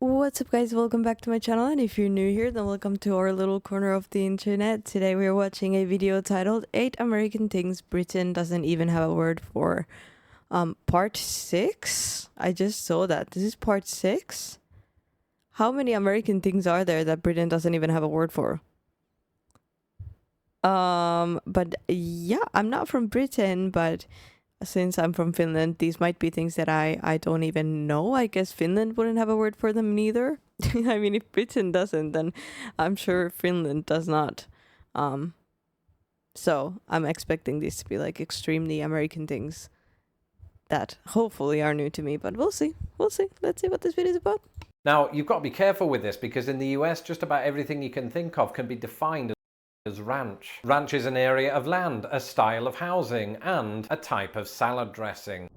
What's up guys, welcome back to my channel, and if you're new here then welcome to our little corner of the internet. Today we're watching a video titled 8 American Things Britain Doesn't Even Have a Word For. Part 6? I just saw that. This is part 6? How many American things are there that Britain doesn't even have a word for? But yeah, I'm not from Britain, but since I'm from Finland, these might be things that I don't even know. I guess Finland wouldn't have a word for them neither. I mean, if Britain doesn't, then I'm sure Finland does not. So I'm expecting these to be like extremely American things that hopefully are new to me, but we'll see. We'll see. Let's see what this video is about. Now, you've got to be careful with this because in the US, just about everything you can think of can be defined as ranch. Ranch is an area of land, a style of housing, and a type of salad dressing.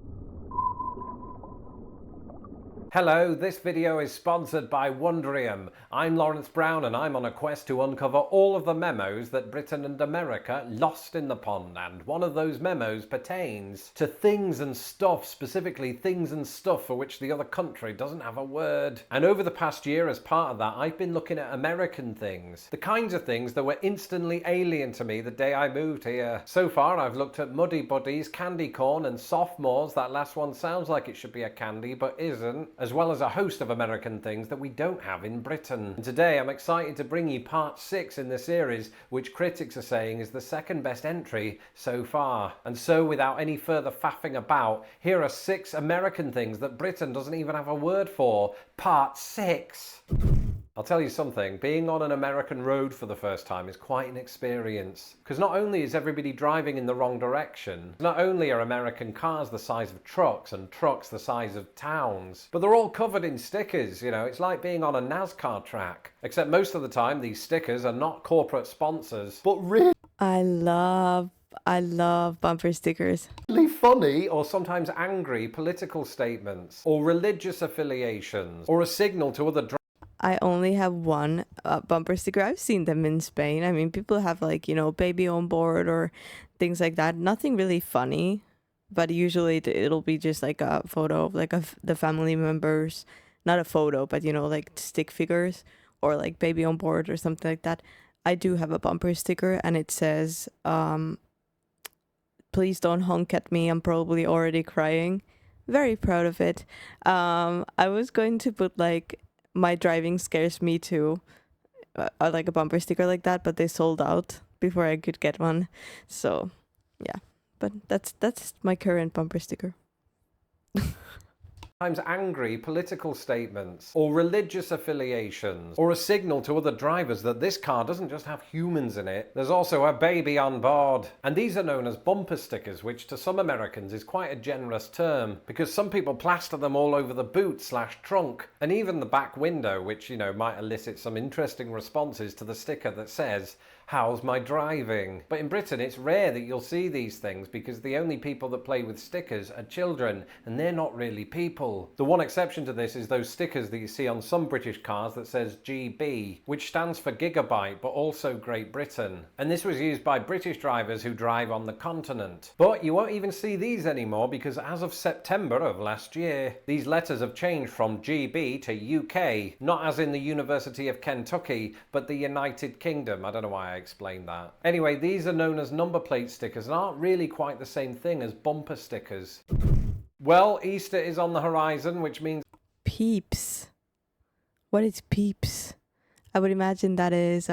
Hello, this video is sponsored by Wondrium. I'm Lawrence Brown and I'm on a quest to uncover all of the memos that Britain and America lost in the pond, and one of those memos pertains to things and stuff, specifically things and stuff for which the other country doesn't have a word. And over the past year, as part of that, I've been looking at American things, the kinds of things that were instantly alien to me the day I moved here. So far I've looked at Muddy Buddies, candy corn and sophomores. That last one sounds like it should be a candy but isn't, as well as a host of American things that we don't have in Britain. And today I'm excited to bring you part 6 in the series, which critics are saying is the second best entry so far. And so without any further faffing about, here are 6 American things that Britain doesn't even have a word for. Part 6. I'll tell you something, being on an American road for the first time is quite an experience. Because not only is everybody driving in the wrong direction, not only are American cars the size of trucks and trucks the size of towns, but they're all covered in stickers, you know, it's like being on a NASCAR track. Except most of the time these stickers are not corporate sponsors, but really I love bumper stickers. funny or sometimes angry political statements, or religious affiliations, or a signal to other I only have one bumper sticker. I've seen them in Spain. I mean, people have like, you know, baby on board or things like that. Nothing really funny, but usually it'll be just like a photo of like the family members. Not a photo, but you know, like stick figures or like baby on board or something like that. I do have a bumper sticker and it says, please don't honk at me. I'm probably already crying. Very proud of it. I was going to put like, my driving scares me too, like a bumper sticker like that, but they sold out before I could get one. So yeah, but that's my current bumper sticker. Angry political statements, or religious affiliations, or a signal to other drivers that this car doesn't just have humans in it, there's also a baby on board. And these are known as bumper stickers, which to some Americans is quite a generous term, because some people plaster them all over the boot/trunk, and even the back window, which, you know, might elicit some interesting responses to the sticker that says, "How's my driving?" But in Britain it's rare that you'll see these things because the only people that play with stickers are children, and they're not really people. The one exception to this is those stickers that you see on some British cars that says GB, which stands for gigabyte but also Great Britain. And this was used by British drivers who drive on the continent. But you won't even see these anymore because as of September of last year, these letters have changed from GB to UK, not as in the University of Kentucky, but the United Kingdom. I don't know why I explained that. Anyway, these are known as number plate stickers and aren't really quite the same thing as bumper stickers. Well, Easter is on the horizon, which means Peeps. What is Peeps? I would imagine that is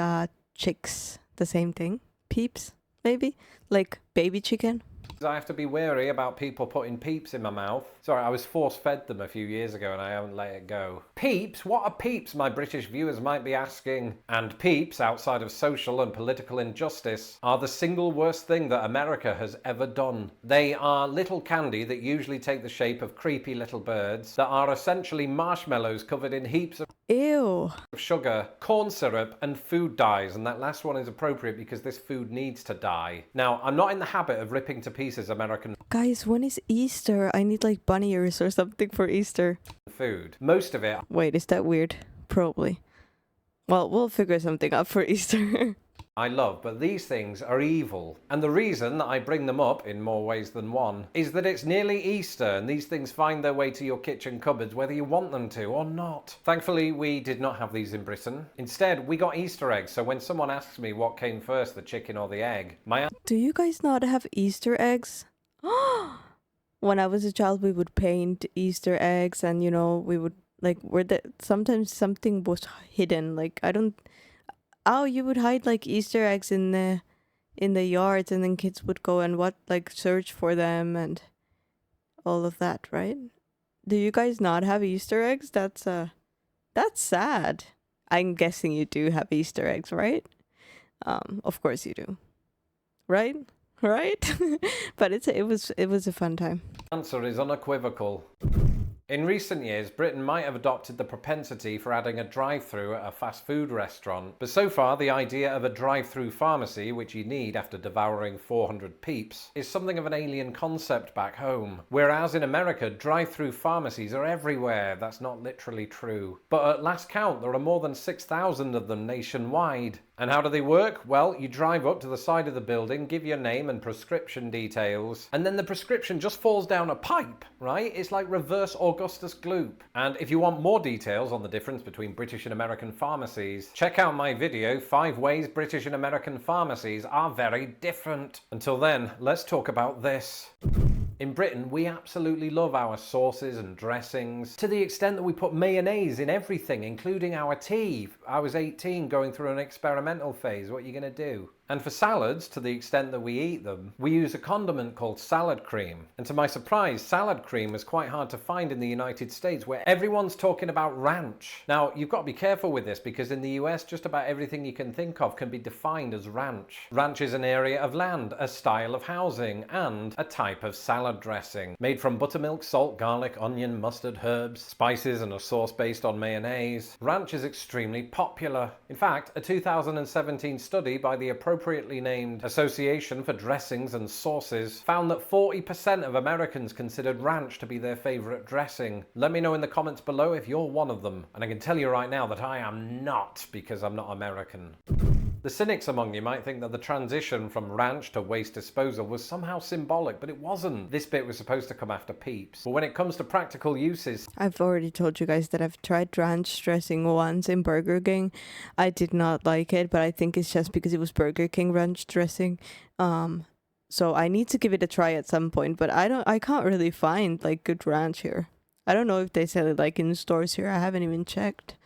chicks. The same thing. Peeps, maybe? Like baby chicken? I have to be wary about people putting Peeps in my mouth. Sorry, I was force-fed them a few years ago and I haven't let it go. Peeps? What are Peeps, my British viewers might be asking? And Peeps, outside of social and political injustice, are the single worst thing that America has ever done. They are little candy that usually take the shape of creepy little birds that are essentially marshmallows covered in heaps of Ew. sugar, corn syrup and food dyes, and that last one is appropriate because this food needs to die. Now, I'm not in the habit of ripping to pieces American Guys, when is Easter? I need like bunny ears or something for Easter. food. Most of it Wait, is that weird? Probably. Well, we'll figure something out for Easter. I love, but these things are evil. And the reason that I bring them up in more ways than one is that it's nearly Easter and these things find their way to your kitchen cupboards whether you want them to or not. Thankfully, we did not have these in Britain. Instead, we got Easter eggs, so when someone asks me what came first, the chicken or the egg, my Do you guys not have Easter eggs? When I was a child, we would paint Easter eggs, and we would sometimes something was hidden. You would hide like Easter eggs in the yards, and then kids would go and search for them and all of that, right? Do you guys not have Easter eggs? That's sad. I'm guessing you do have Easter eggs, right? Of course you do, right? Right? But it was a fun time. Answer is unequivocal. In recent years, Britain might have adopted the propensity for adding a drive-thru at a fast food restaurant, but so far the idea of a drive-thru pharmacy, which you need after devouring 400 Peeps, is something of an alien concept back home. Whereas in America, drive-thru pharmacies are everywhere. That's not literally true. But at last count, there are more than 6,000 of them nationwide. And how do they work? Well, you drive up to the side of the building, give your name and prescription details, and then the prescription just falls down a pipe, right? It's like reverse Augustus Gloop. And if you want more details on the difference between British and American pharmacies, check out my video, 5 Ways British and American Pharmacies Are Very Different. Until then, let's talk about this. In Britain, we absolutely love our sauces and dressings, to the extent that we put mayonnaise in everything, including our tea. I was 18 going through an experimental phase. What are you going to do? And for salads, to the extent that we eat them, we use a condiment called salad cream. And to my surprise, salad cream is quite hard to find in the United States, where everyone's talking about ranch. Now, you've got to be careful with this, because in the US, just about everything you can think of can be defined as ranch. Ranch is an area of land, a style of housing, and a type of salad dressing. Made from buttermilk, salt, garlic, onion, mustard, herbs, spices, and a sauce based on mayonnaise. Ranch is extremely popular. In fact, a 2017 study by the appropriately named Association for Dressings and Sauces found that 40% of Americans considered ranch to be their favourite dressing. Let me know in the comments below if you're one of them. And I can tell you right now that I am not, because I'm not American. The cynics among you might think that the transition from ranch to waste disposal was somehow symbolic, but it wasn't. This bit was supposed to come after Peeps. But when it comes to practical uses... I've already told you guys that I've tried ranch dressing once in Burger King. I did not like it, but I think it's just because it was Burger King ranch dressing. So I need to give it a try at some point, but I can't really find good ranch here. I don't know if they sell it in stores here. I haven't even checked.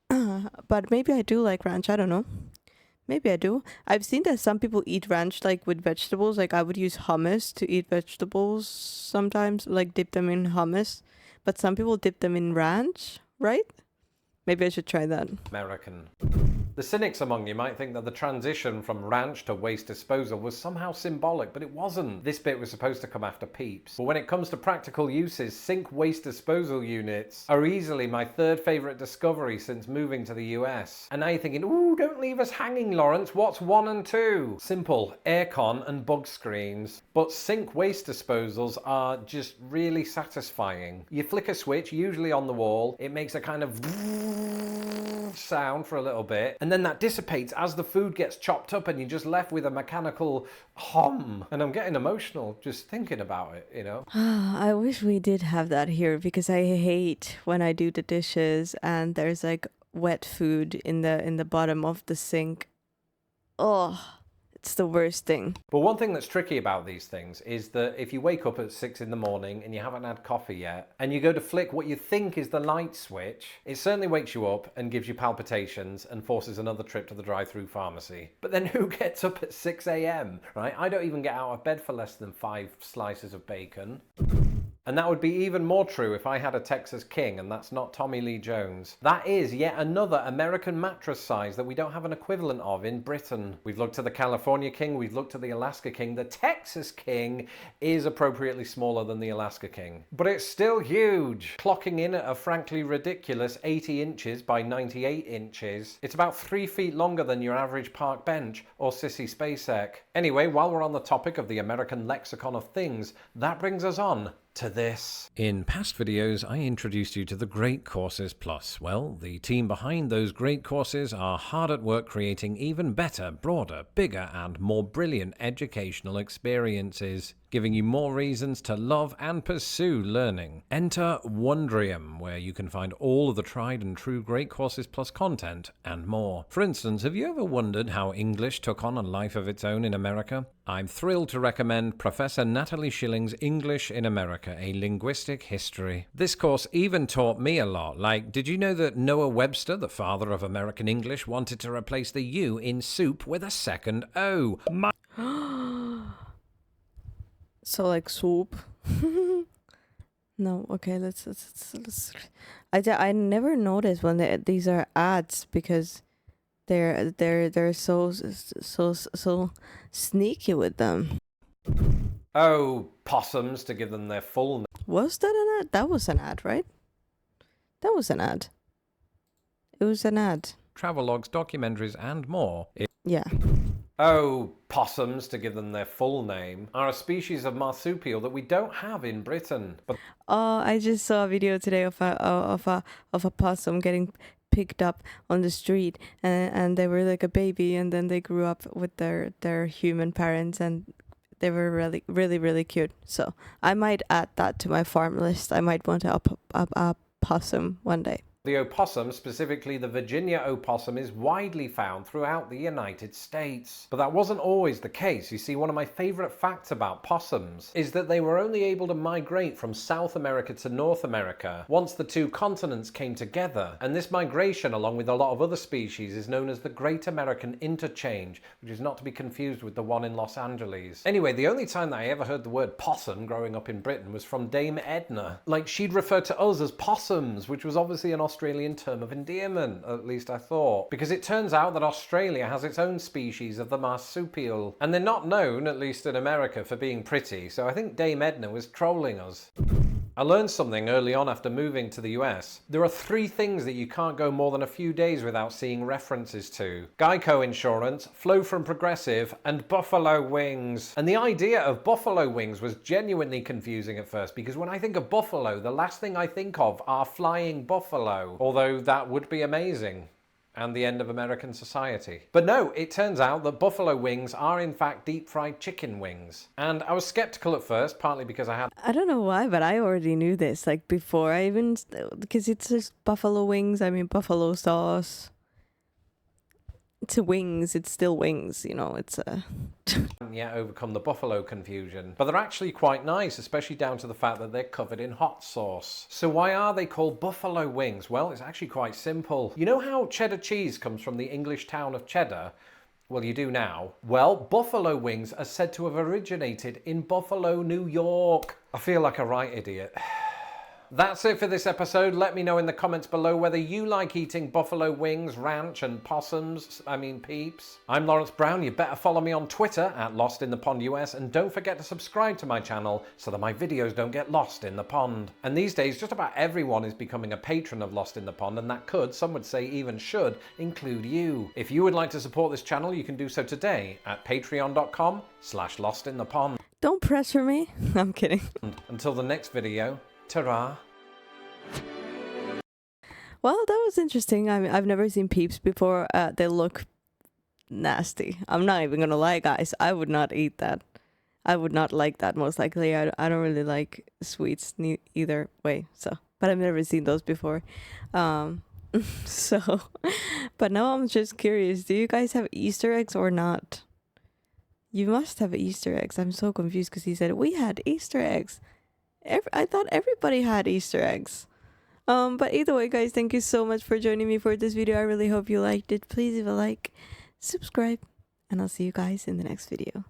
But maybe I do like ranch. I don't know. Maybe I do. I've seen that some people eat ranch with vegetables. I would use hummus to eat vegetables sometimes, dip them in hummus. But some people dip them in ranch, right? Maybe I should try that. American. The cynics among you might think that the transition from ranch to waste disposal was somehow symbolic, but it wasn't. This bit was supposed to come after Peeps. But when it comes to practical uses, sink waste disposal units are easily my third favourite discovery since moving to the US. And now you're thinking, ooh, don't leave us hanging, Lawrence. What's 1 and 2? Simple, aircon and bug screens. But sink waste disposals are just really satisfying. You flick a switch, usually on the wall, it makes a kind of sound for a little bit, and then that dissipates as the food gets chopped up and you're just left with a mechanical hum. And I'm getting emotional just thinking about it, you know. I wish we did have that here, because I hate when I do the dishes and there's wet food in the bottom of the sink. Oh, it's the worst thing. But one thing that's tricky about these things is that if you wake up at 6 in the morning and you haven't had coffee yet, and you go to flick what you think is the light switch, it certainly wakes you up and gives you palpitations and forces another trip to the drive-thru pharmacy. But then who gets up at 6 a.m, right? I don't even get out of bed for less than 5 slices of bacon. And that would be even more true if I had a Texas King, and that's not Tommy Lee Jones. That is yet another American mattress size that we don't have an equivalent of in Britain. We've looked to the California King, we've looked to the Alaska King. The Texas King is appropriately smaller than the Alaska King. But it's still huge, clocking in at a frankly ridiculous 80 inches by 98 inches. It's about 3 feet longer than your average park bench or Sissy Spacek. Anyway, while we're on the topic of the American lexicon of things, that brings us on to this. In past videos, I introduced you to the Great Courses Plus. Well, the team behind those great courses are hard at work creating even better, broader, bigger, and more brilliant educational experiences, giving you more reasons to love and pursue learning. Enter Wondrium, where you can find all of the tried and true Great Courses Plus content and more. For instance, have you ever wondered how English took on a life of its own in America? I'm thrilled to recommend Professor Natalie Schilling's English in America, a linguistic history. This course even taught me a lot. Like, did you know that Noah Webster, the father of American English, wanted to replace the U in soup with a second O? So like soup. No, okay, let's I never noticed when these are ads because they're so sneaky with them. Oh, possums, to give them their full name. Was that an ad? That was an ad, right? That was an ad. It was an ad. Travelogues, documentaries, and more. Yeah. Oh, possums, to give them their full name, are a species of marsupial that we don't have in Britain. But I just saw a video today of a possum getting picked up on the street, and they were like a baby, and then they grew up with their human parents, and they were really cute. So I might add that to my farm list. I might want a possum one day. the opossum, specifically the Virginia opossum, is widely found throughout the United States. But that wasn't always the case. You see, one of my favourite facts about possums is that they were only able to migrate from South America to North America once the two continents came together. And this migration, along with a lot of other species, is known as the Great American Interchange, which is not to be confused with the one in Los Angeles. Anyway, the only time that I ever heard the word possum growing up in Britain was from Dame Edna. Like, she'd refer to us as possums, which was obviously an Australian term of endearment, at least I thought. Because it turns out that Australia has its own species of the marsupial, and they're not known, at least in America, for being pretty, so I think Dame Edna was trolling us. I learned something early on after moving to the US. There are 3 things that you can't go more than a few days without seeing references to: Geico Insurance, Flow from Progressive, and buffalo wings. And the idea of buffalo wings was genuinely confusing at first, because when I think of buffalo, the last thing I think of are flying buffalo. Although that would be amazing. And the end of American society. But no, it turns out that buffalo wings are in fact deep fried chicken wings. And I was skeptical at first, partly because I don't know why, but I already knew this, like before I even, because it's just buffalo wings, I mean buffalo sauce. It's wings, it's still wings, you know, it's a... hadn't yet overcome the buffalo confusion. But they're actually quite nice, especially down to the fact that they're covered in hot sauce. So why are they called buffalo wings? Well, it's actually quite simple. You know how cheddar cheese comes from the English town of Cheddar? Well, you do now. Well, buffalo wings are said to have originated in Buffalo, New York. I feel like a right idiot. That's it for this episode. Let me know in the comments below whether you like eating buffalo wings, ranch, and peeps. I'm Lawrence Brown. You better follow me on Twitter at LostInThePondUS, and don't forget to subscribe to my channel so that my videos don't get lost in the pond. And these days, just about everyone is becoming a patron of Lost in the Pond, and that could, some would say even should, include you. If you would like to support this channel, you can do so today at patreon.com/LostInThePond. Don't pressure me. I'm kidding. Until the next video, ta-ra. Well, that was interesting. I mean, I've never seen Peeps before. They look nasty. I'm not even gonna lie, guys. I would not eat that. I would not like that, most likely. I don't really like sweets either way. So, but I've never seen those before. So, but now I'm just curious. Do you guys have Easter eggs or not? You must have Easter eggs. I'm so confused because he said we had Easter eggs. I thought everybody had Easter eggs. But either way, guys, thank you so much for joining me for this video. I really hope you liked it. Please leave a like, subscribe, and I'll see you guys in the next video.